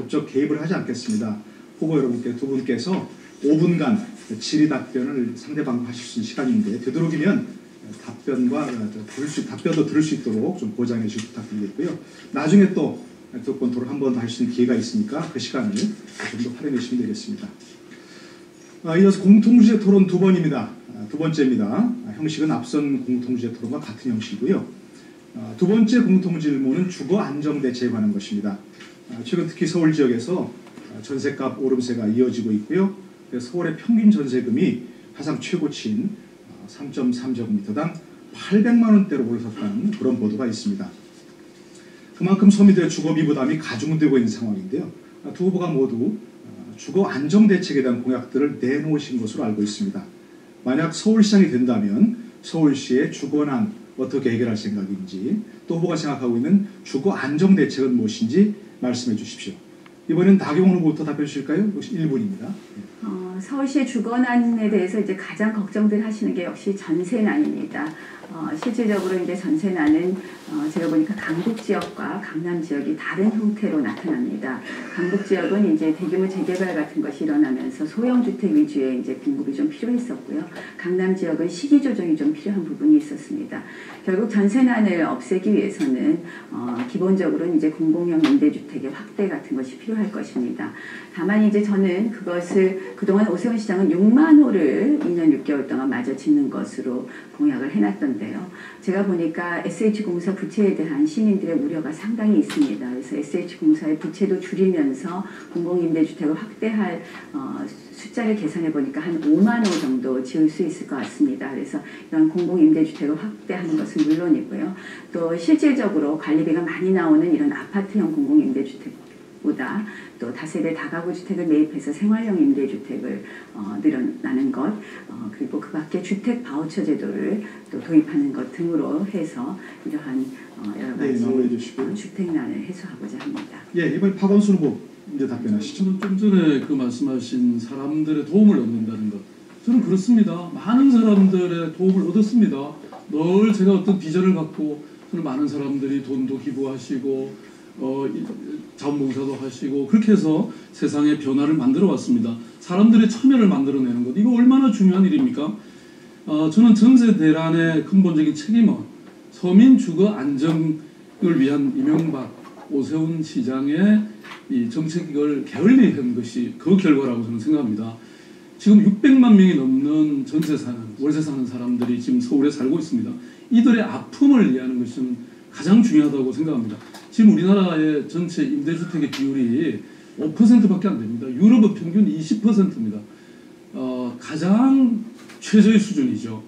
적극적 개입을 하지 않겠습니다. 후보 여러분께 두 분께서 5분간 질의 답변을 상대방 하실 수 있는 시간인데 되도록이면 답변도 들을 수 있도록 좀 보장해 주시기 부탁드리겠고요. 나중에 또 두 번 토론 한 번 더 할 수 있는 기회가 있으니까 그 시간을 좀 더 활용하시면 되겠습니다. 이어서 공통주제 토론 두 번입니다. 두 번째입니다. 형식은 앞선 공통주제 토론과 같은 형식이고요. 두 번째 공통질문은 주거 안정대책에 관한 것입니다. 최근 특히 서울 지역에서 전셋값 오름세가 이어지고 있고요. 서울의 평균 전세금이 사상 최고치인 3.3제곱미터당 800만 원대로 올라섰다는 그런 보도가 있습니다. 그만큼 서민들의 주거비 부담이 가중되고 있는 상황인데요. 두 후보가 모두 주거 안정대책에 대한 공약들을 내놓으신 것으로 알고 있습니다. 만약 서울시장이 된다면 서울시의 주거난 어떻게 해결할 생각인지, 또 후보가 생각하고 있는 주거 안정대책은 무엇인지 말씀해 주십시오. 이번엔 나경원 후보부터 답해 주실까요? 1분입니다. 서울시의 주거난에 대해서 이제 가장 걱정들 하시는 게 역시 전세난입니다. 실질적으로 이제 전세난은 제가 보니까 강북 지역과 강남 지역이 다른 형태로 나타납니다. 강북 지역은 이제 대규모 재개발 같은 것이 일어나면서 소형 주택 위주의 이제 공급이 좀 필요했었고요. 강남 지역은 시기 조정이 좀 필요한 부분이 있었습니다. 결국 전세난을 없애기 위해서는 기본적으로는 이제 공공형 임대주택의 확대 같은 것이 필요할 것입니다. 다만 이제 저는 그것을 그동안 오세훈 시장은 6만 호를 2년 6개월 동안 마저 짓는 것으로 공약을 해놨던데요. 제가 보니까 SH공사 부채에 대한 시민들의 우려가 상당히 있습니다. 그래서 SH공사의 부채도 줄이면서 공공임대주택을 확대할 숫자를 계산해 보니까 한 5만 호 정도 지을 수 있을 것 같습니다. 그래서 이런 공공임대주택을 확대하는 것은 물론이고요. 또 실질적으로 관리비가 많이 나오는 이런 아파트형 공공임대주택보다 또 다세대 다가구 주택을 매입해서 생활형 임대주택을 늘어나는 것, 그리고 그 밖에 주택 바우처 제도를 또 도입하는 것 등으로 해서 이러한 여러 가지 주택난을 해소하고자 합니다. 예, 이번 박원순 후보 이제 답변하시죠. 저는 좀 전에 그 말씀하신 사람들의 도움을 얻는다는 것, 저는 그렇습니다. 많은 사람들의 도움을 얻었습니다. 늘 제가 어떤 비전을 갖고 저는 많은 사람들이 돈도 기부하시고 자원봉사도 하시고 그렇게 해서 세상의 변화를 만들어 왔습니다. 사람들의 참여를 만들어내는 것, 이거 얼마나 중요한 일입니까? 저는 전세 대란의 근본적인 책임은 서민 주거 안정을 위한 이명박 오세훈 시장의 이 정책을 게을리한 것이 그 결과라고 저는 생각합니다. 지금 600만 명이 넘는 전세 사는, 월세 사는 사람들이 지금 서울에 살고 있습니다. 이들의 아픔을 이해하는 것은 가장 중요하다고 생각합니다. 지금 우리나라의 전체 임대주택의 비율이 5%밖에 안 됩니다. 유럽은 평균 20%입니다. 가장 최저의 수준이죠.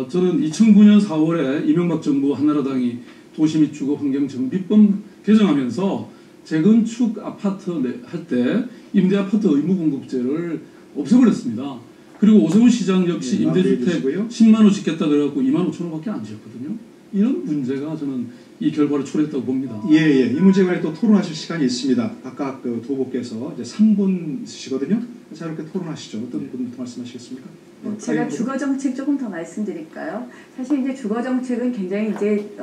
저는 2009년 4월에 이명박 정부 한나라당이 도시 및 주거 환경 정비법 개정하면서 재건축 아파트 할 때 임대 아파트 의무 공급제를 없애버렸습니다. 그리고 오세훈 시장 역시 임대주택 10만 호 짓겠다 그래갖고 2만 5천 호밖에 안 지었거든요. 이런 문제가 저는 이 결과를 초래했다고 봅니다. 예. 이 문제 관해 또 토론하실 시간이 있습니다. 아까 그 두 후보께서 이제 3분 쓰시거든요. 자유롭게 토론하시죠. 어떤 분부터 말씀하시겠습니까? 제가 주거정책 조금 더 말씀드릴까요? 사실 이제 주거정책은 굉장히 이제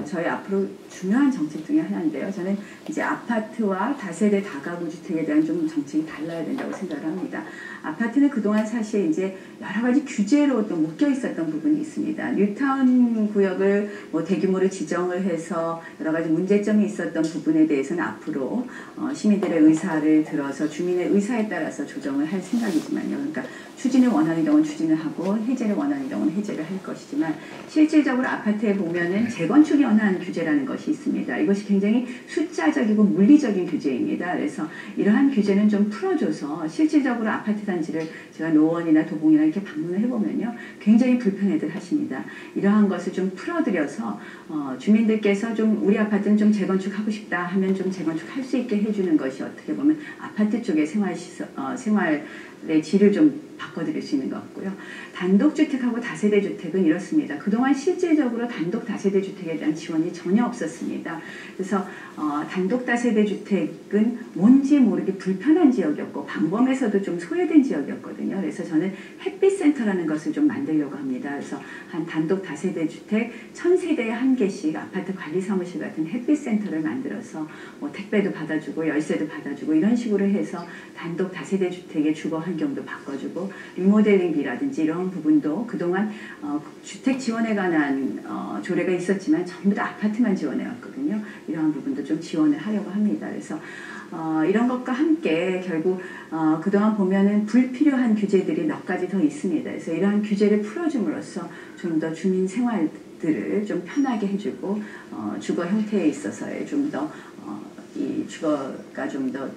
저희 앞으로 중요한 정책 중에 하나인데요. 저는 이제 아파트와 다세대 다가구 주택에 대한 좀 정책이 달라야 된다고 생각을 합니다. 아파트는 그동안 사실 이제 여러 가지 규제로 또 묶여 있었던 부분이 있습니다. 뉴타운 구역을 뭐 대규모로 지정을 해서 여러 가지 문제점이 있었던 부분에 대해서는 앞으로 시민들의 의사를 들어서 주민의 의사에 따라서 조정을 할 생각이지만요. 그러니까 추진을 원하는 경우는 추진을 하고 해제를 원하는 경우는 해제를 할 것이지만 실질적으로 아파트에 보면은 재건축에 관한 규제라는 것이 있습니다. 이것이 굉장히 숫자적이고 물리적인 규제입니다. 그래서 이러한 규제는 좀 풀어줘서 실질적으로 아파트 단지를 제가 노원이나 도봉이나 이렇게 방문을 해보면요. 굉장히 불편해들 하십니다. 이러한 것을 좀 풀어드려서 주민들께서 좀 우리 아파트는 좀 재건축하고 싶다 하면 좀 재건축할 수 있게 해주는 것이 어떻게 보면 아파트 쪽의 생활의 질을 좀 바꿔드릴 수 있는 것 같고요. 단독주택하고 다세대주택은 이렇습니다. 그동안 실질적으로 단독 다세대주택에 대한 지원이 전혀 없었습니다. 그래서 단독 다세대주택은 뭔지 모르게 불편한 지역이었고 방범에서도 좀 소외된 지역이었거든요. 그래서 저는 햇빛센터라는 것을 좀 만들려고 합니다. 그래서 한 단독 다세대주택 1000세대에 한 개씩 아파트 관리사무실 같은 햇빛센터를 만들어서 뭐 택배도 받아주고 열쇠도 받아주고 이런 식으로 해서 단독 다세대주택의 주거 환경도 바꿔주고 리모델링비라든지 이런 부분도 그동안 주택 지원에 관한 조례가 있었지만 전부 다 아파트만 지원해 왔거든요. 이러한 부분도 좀 지원을 하려고 합니다. 그래서 이런 것과 함께 결국 그동안 보면은 불필요한 규제들이 몇 가지 더 있습니다. 그래서 이러한 규제를 풀어줌으로써 좀 더 주민 생활들을 좀 편하게 해주고 주거 형태에 있어서의 좀 더 이 주거가 좀 더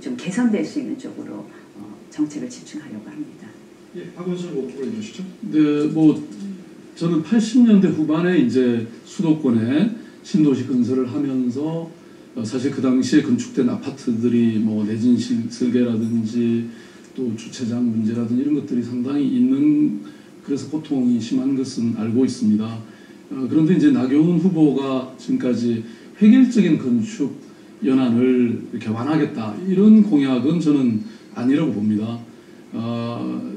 좀 개선될 수 있는 쪽으로 정책을 집중하려고 합니다. 예, 박원순 후보로 해주시죠. 네, 뭐 저는 80년대 후반에 이제 수도권에 신도시 건설을 하면서 사실 그 당시에 건축된 아파트들이 뭐 내진 설계라든지 또 주차장 문제라든지 이런 것들이 상당히 있는, 그래서 고통이 심한 것은 알고 있습니다. 그런데 이제 나경원 후보가 지금까지 획일적인 건축 연한을 이렇게 완화하겠다 이런 공약은 저는 아니라고 봅니다.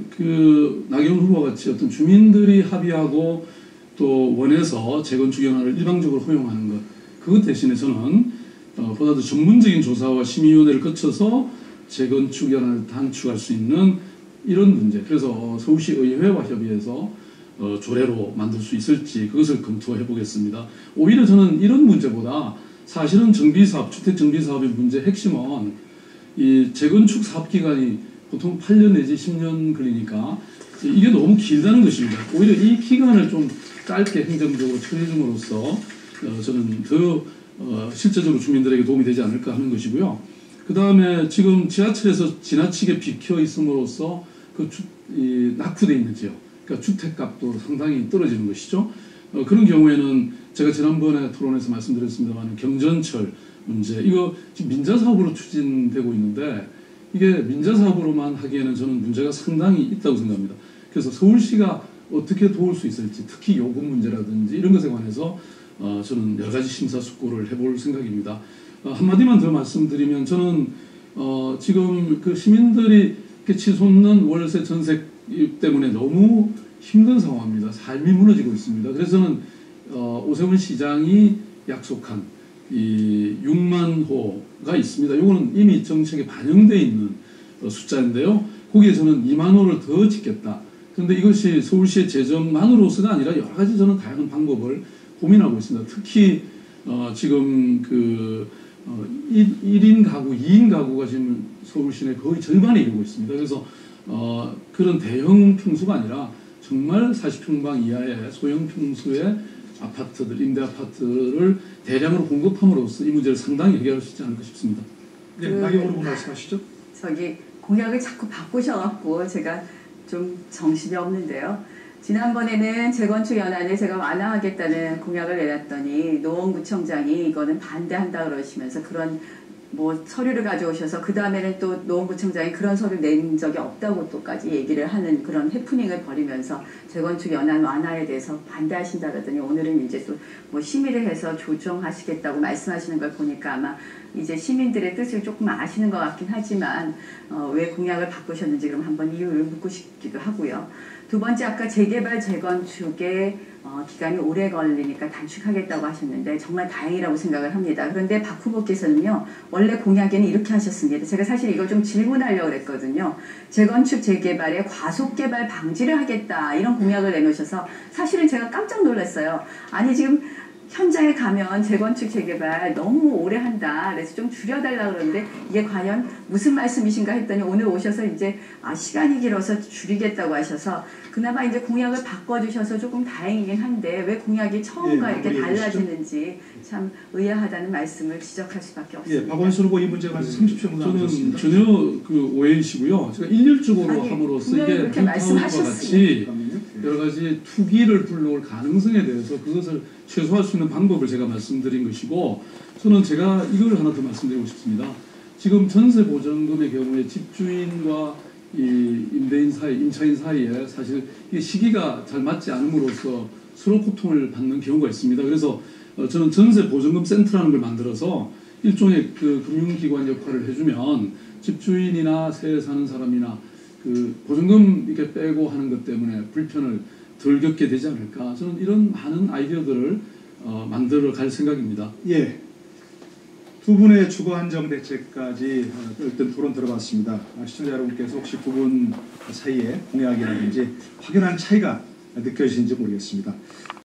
그 나경원 후보와 같이 어떤 주민들이 합의하고 또 원해서 재건축 연한을 일방적으로 허용하는 것, 그것 대신에 저는 보다 더 전문적인 조사와 심의위원회를 거쳐서 재건축 연한을 단축할 수 있는 이런 문제, 그래서 서울시 의회와 협의해서 조례로 만들 수 있을지 그것을 검토해 보겠습니다. 오히려 저는 이런 문제보다 사실은 정비사업, 주택정비사업의 문제의 핵심은 이 재건축 사업기간이 보통 8년 내지 10년 걸리니까 이게 너무 길다는 것입니다. 오히려 이 기간을 좀 짧게 행정적으로 처리해줌으로써 저는 더 실제적으로 주민들에게 도움이 되지 않을까 하는 것이고요. 그 다음에 지금 지하철에서 지나치게 비켜 있음으로써 낙후되어 있는 지역, 그러니까 주택값도 상당히 떨어지는 것이죠. 그런 경우에는 제가 지난번에 토론에서 말씀드렸습니다만 경전철 문제, 이거 지금 민자사업으로 추진되고 있는데 이게 민자사업으로만 하기에는 저는 문제가 상당히 있다고 생각합니다. 그래서 서울시가 어떻게 도울 수 있을지, 특히 요금 문제라든지 이런 것에 관해서 저는 여러 가지 심사숙고를 해볼 생각입니다. 한마디만 더 말씀드리면 저는 지금 그 시민들이 치솟는 월세 전세 때문에 너무 힘든 상황입니다. 삶이 무너지고 있습니다. 그래서 저는 오세훈 시장이 약속한 이 6만 호가 있습니다. 이거는 이미 정책에 반영되어 있는 숫자인데요. 거기에 저는 2만 호를 더 짓겠다. 그런데 이것이 서울시의 재정만으로서가 아니라 여러 가지 저는 다양한 방법을 고민하고 있습니다. 특히 지금 그 1인 가구, 2인 가구가 지금 서울 시내 거의 절반에 이르고 있습니다. 그래서 그런 대형 평수가 아니라 정말 40평방 이하의 소형 평수의 아파트들, 임대 아파트를 대량으로 공급함으로써 이 문제를 상당히 해결할 수 있지 않을까 싶습니다. 네, 나경원 후보 말씀하시죠. 저기 공약을 자꾸 바꾸셔갖고 제가 좀 정신이 없는데요. 지난번에는 재건축 연한을 제가 완화하겠다는 공약을 내놨더니 노원구청장이 이거는 반대한다 그러시면서 그런 뭐 서류를 가져오셔서 그 다음에는 또 노원구청장이 그런 서류를 낸 적이 없다고 또까지 얘기를 하는 그런 해프닝을 벌이면서 재건축 연한 완화에 대해서 반대하신다 그러더니 오늘은 이제 또 뭐 심의를 해서 조정하시겠다고 말씀하시는 걸 보니까 아마 이제 시민들의 뜻을 조금 아시는 것 같긴 하지만 왜 공약을 바꾸셨는지 그럼 한번 이유를 묻고 싶기도 하고요. 두 번째, 아까 재개발 재건축에 기간이 오래 걸리니까 단축하겠다고 하셨는데 정말 다행이라고 생각을 합니다. 그런데 박 후보께서는요, 원래 공약에는 이렇게 하셨습니다. 제가 사실 이걸 좀 질문하려고 그랬거든요. 재건축 재개발에 과속개발 방지를 하겠다 이런 공약을 내놓으셔서 사실은 제가 깜짝 놀랐어요. 아니 지금 현장에 가면 재건축 재개발 너무 오래 한다. 그래서 좀 줄여달라 그러는데 이게 과연 무슨 말씀이신가 했더니 오늘 오셔서 이제 시간이 길어서 줄이겠다고 하셔서 그나마 이제 공약을 바꿔주셔서 조금 다행이긴 한데 왜 공약이 처음과 이렇게 달라지는지 참 의아하다는 말씀을 지적할 수밖에 없습니다. 예, 박원순 후보 이 문제에 관해서 30초 정도 저는 남았습니다. 전혀 그 오해이시고요. 제가 일률적으로 아니, 함으로써 분명히 이게 그렇게 펜타운과 같이 잠깐만요. 여러 가지 투기를 불러올 가능성에 대해서 그것을 최소화할 수 있는 방법을 제가 말씀드린 것이고, 저는 제가 이걸 하나 더 말씀드리고 싶습니다. 지금 전세 보전금의 경우에 집주인과 이 임대인 사이, 임차인 사이에 사실 이 시기가 잘 맞지 않음으로써 서로 고통을 받는 경우가 있습니다. 그래서 저는 전세 보증금 센터라는 걸 만들어서 일종의 그 금융기관 역할을 해주면 집주인이나 새 사는 사람이나 그 보증금 이렇게 빼고 하는 것 때문에 불편을 덜 겪게 되지 않을까. 저는 이런 많은 아이디어들을 만들어 갈 생각입니다. 예. 두 분의 주거 안정 대책까지 일단 토론 들어봤습니다. 시청자 여러분께서 혹시 두 분 사이에 공약이라든지 확연한 차이가 느껴지는지 모르겠습니다.